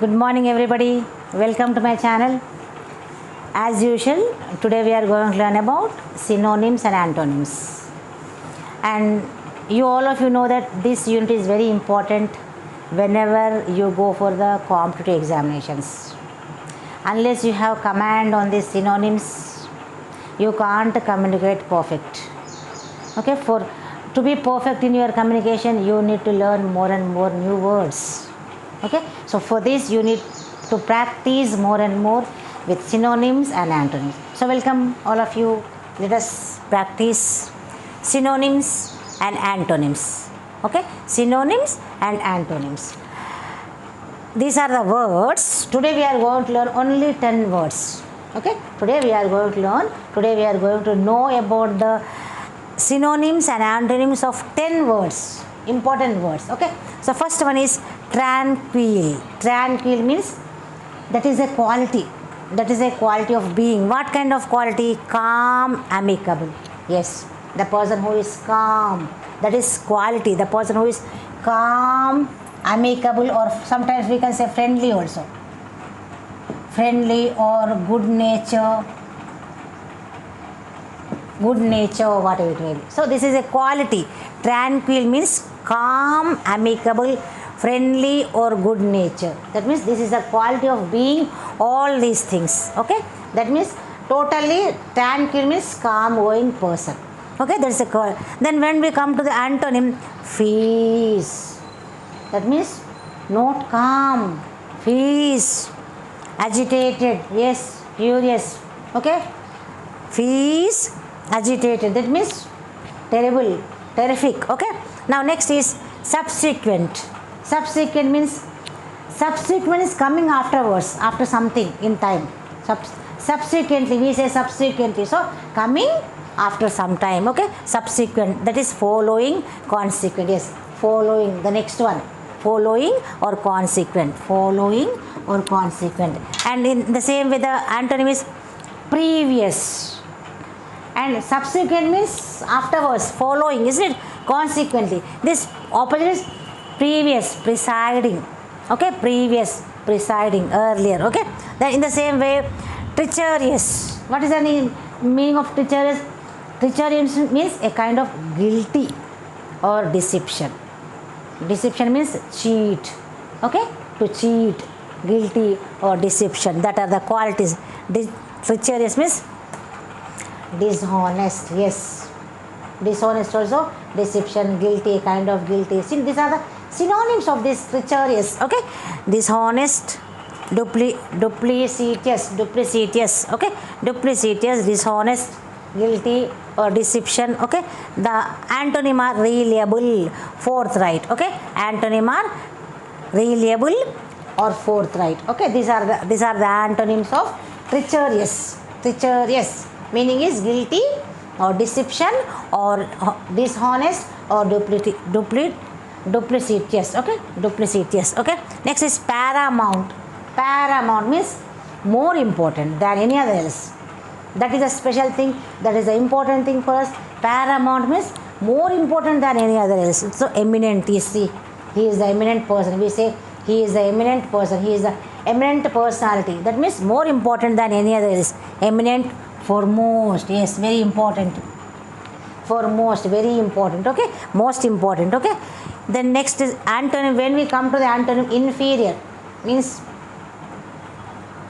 Good morning everybody. Welcome to my channel. As usual, today we are going to learn about synonyms and antonyms. And all of you know that this unit is very important whenever you go for the competitive examinations. Unless you have command on these synonyms, you can't communicate perfect. Okay, to be perfect in your communication, you need to learn more and more new words. Okay, so for this you need to practice more and more with synonyms and antonyms. So welcome all of you. Let us practice synonyms and antonyms. Okay, synonyms and antonyms. These are the words. Today we are going to learn only 10 words. Okay, today we are going to know about the synonyms and antonyms of 10 words, important words. Okay, so first one is tranquil. Tranquil means that is a quality of being. What kind of quality? Calm, amicable. Yes, the person who is calm, that is quality. The person who is calm, amicable, or sometimes we can say friendly also. Friendly or good nature, or whatever it may be. So this is a quality. Tranquil means calm, amicable, friendly or good nature. That means this is a quality of being, all these things. Okay, that means totally tranquil means calm going person. Okay, that's a call. Then when we come to the antonym, fierce, that means not calm, fierce, agitated, yes, furious. Okay, fierce, agitated, that means terrible, terrific. Okay, now next is subsequent. Subsequent means coming afterwards, after something in time. Subsequently, we say subsequently, so coming after some time. Okay, subsequent, that is following, consequent. Yes, following, the next one, following or consequent, and in the same way the antonym is previous, and subsequent means afterwards, following, isn't it? Consequently, this opposite is previous, presiding. Okay, previous, presiding, earlier. Okay, then in the same way treacherous. What is the meaning of treacherous? Treacherous means a kind of guilty or deception. Deception means cheat. Okay, to cheat, guilty or deception, that are the qualities. Treacherous means dishonest. Yes, dishonest also, deception, guilty, kind of guilty. See, these are the synonyms of this treacherous. Okay, dishonest, duplicitous. Okay, duplicitous, dishonest, guilty or deception. Okay, the antonym are reliable, forthright. Okay, antonym are reliable or forthright. Okay, these are the antonyms of treacherous. Treacherous meaning is guilty or deception or dishonest or duplicitous. Okay, duplicitous. Okay, next is paramount. Paramount means more important than any other else. That is a special thing, that is an important thing for us. Paramount means more important than any other else. So eminent, you see, he is the eminent person. We say he is the eminent person, he is the eminent personality. That means more important than any other else. Eminent, foremost. Yes, very important. Foremost, very important. Okay, most important. Okay, then next is antonym. When we come to the antonym, inferior means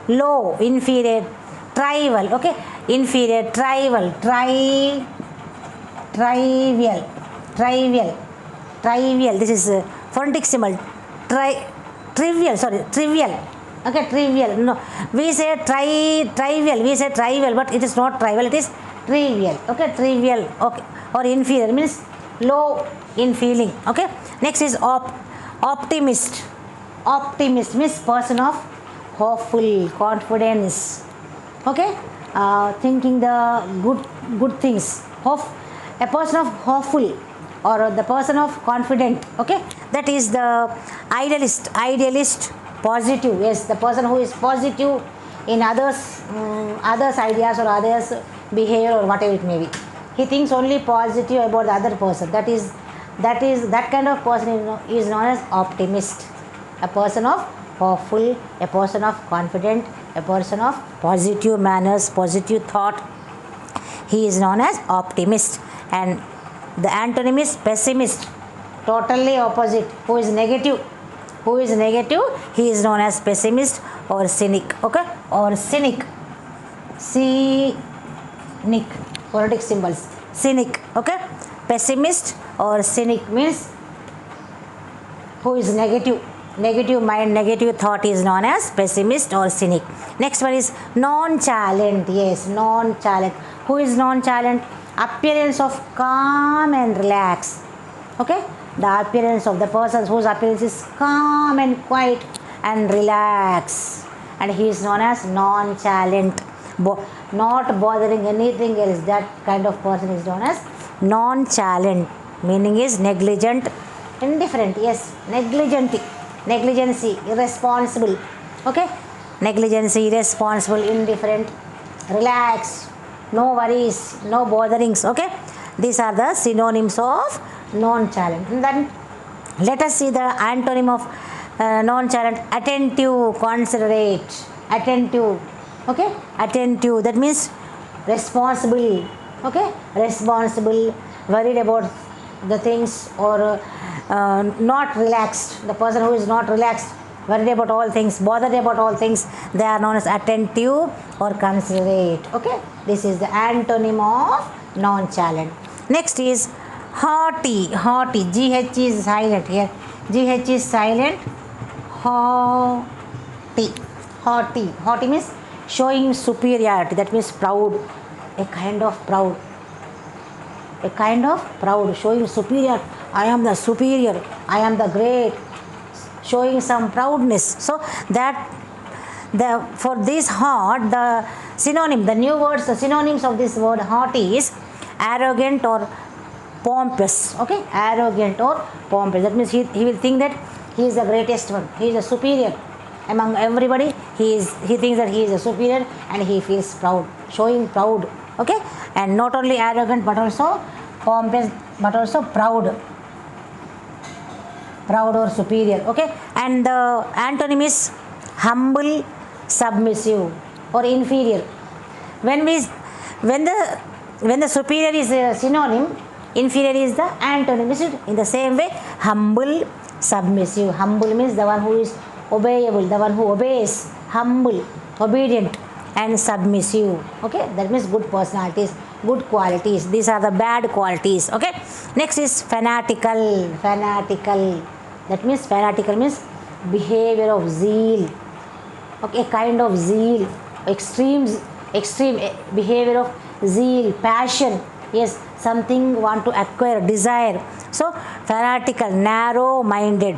low, inferior. Trivial. Okay, inferior, trivial, trivial. This is phonetic symbol. Trivial. Okay, trivial. No, we say trivial. We say trivial, but it is not trivial. It is trivial. Okay, trivial. Okay, or inferior means low in feeling. Okay, next is optimist. Optimist means person of hopeful, confidence. Okay, thinking the good things. A person of hopeful or the person of confident. Okay, that is the idealist. Positive. Yes, the person who is positive in others ideas or others behavior or whatever it may be. He thinks only positive about the other person. That kind of person is known as optimist. A person of powerful, a person of confident, a person of positive manners, positive thought. He is known as optimist. And the antonym is pessimist, totally opposite. Who is negative? Who is negative? He is known as pessimist or cynic. Okay, or cynic. Cynic. Phonetic symbols. Cynic. Okay, pessimist or cynic means who is negative. Negative mind, negative thought is known as pessimist or cynic. Next one is nonchalant. Yes, nonchalant. Who is nonchalant? Appearance of calm and relaxed. Okay, the appearance of the person whose appearance is calm and quiet and relaxed, and he is known as nonchalant. Not bothering anything else. That kind of person is known as nonchalant. Meaning is negligent, indifferent. Yes, negligency, irresponsible. Okay, negligency, irresponsible, indifferent, relaxed, no worries, no botherings. Okay, these are the synonyms of nonchalant. And then let us see the antonym of nonchalant. Attentive, considerate, attentive. Okay, attentive, that means responsible. Okay, responsible, worried about the things, or not relaxed. The person who is not relaxed, worried about all things, bothered about all things, they are known as attentive or considerate. Okay, this is the antonym of nonchalant. Next is haughty. Haughty, GH is silent here. GH is silent. Haughty. Haughty. Haughty means showing superiority. That means proud. A kind of proud. A kind of proud. Showing superior. I am the superior. I am the great. Showing some proudness. So that for this heart, the synonym, the new words, the synonyms of this word haughty is arrogant or pompous. Okay, arrogant or pompous. That means he will think that he is the greatest one. He is a superior among everybody. He thinks that he is a superior and he feels proud, showing proud. Okay, and not only arrogant but also pompous, but also proud or superior. Okay, and the antonym is humble, submissive or inferior. When the superior is a synonym, inferior is the antonym. Is it? In the same way, humble, submissive. Humble means the one who is obeyable, the one who obeys. Humble, obedient, and submissive. Okay, that means good personalities, good qualities. These are the bad qualities. Okay, next is fanatical. Fanatical, that means fanatical means behavior of zeal. Okay, a kind of zeal, extreme behavior of zeal, passion. Yes, something want to acquire, desire. So fanatical, narrow minded,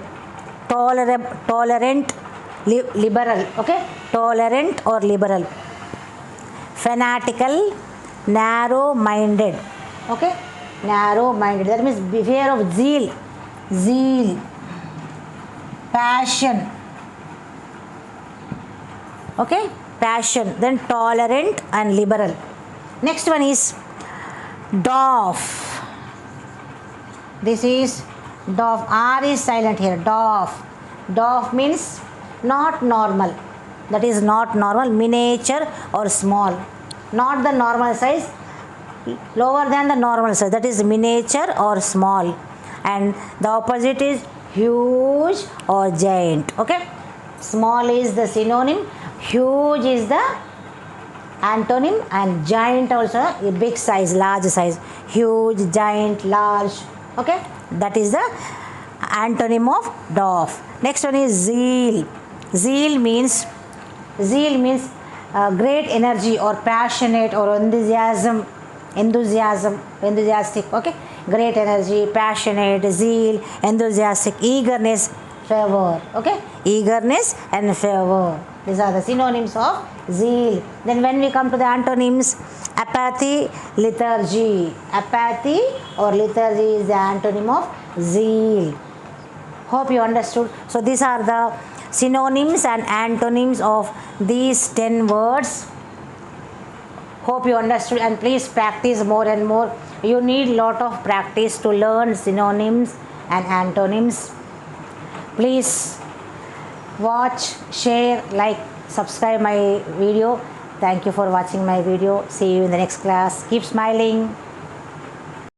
tolerant, liberal. Okay, tolerant or liberal. Fanatical, narrow minded. Okay, narrow minded, that means behavior of zeal, passion. Okay, passion. Then tolerant and liberal. Next one is doff. This is doff. R is silent here. Doff. Doff means not normal. That is not normal, miniature or small. Not the normal size, lower than the normal size. That is miniature or small. And the opposite is huge or giant. Okay, small is the synonym, huge is the antonym, and giant also a big size, large size. Huge, giant, large. Okay, that is the antonym of doff. Next one is zeal. Zeal means great energy or passionate or enthusiastic. Okay, great energy, passionate, zeal, enthusiastic, eagerness, fervor. Okay, eagerness and fervor, these are the synonyms of zeal. Then when we come to the antonyms, apathy, lethargy. Apathy or lethargy is the antonym of zeal. Hope you understood. So these are the synonyms and antonyms of these 10 words. Hope you understood, and please practice more and more. You need lot of practice to learn synonyms and antonyms. Please watch, share, like, subscribe my video. Thank you for watching my video. See you in the next class. Keep smiling.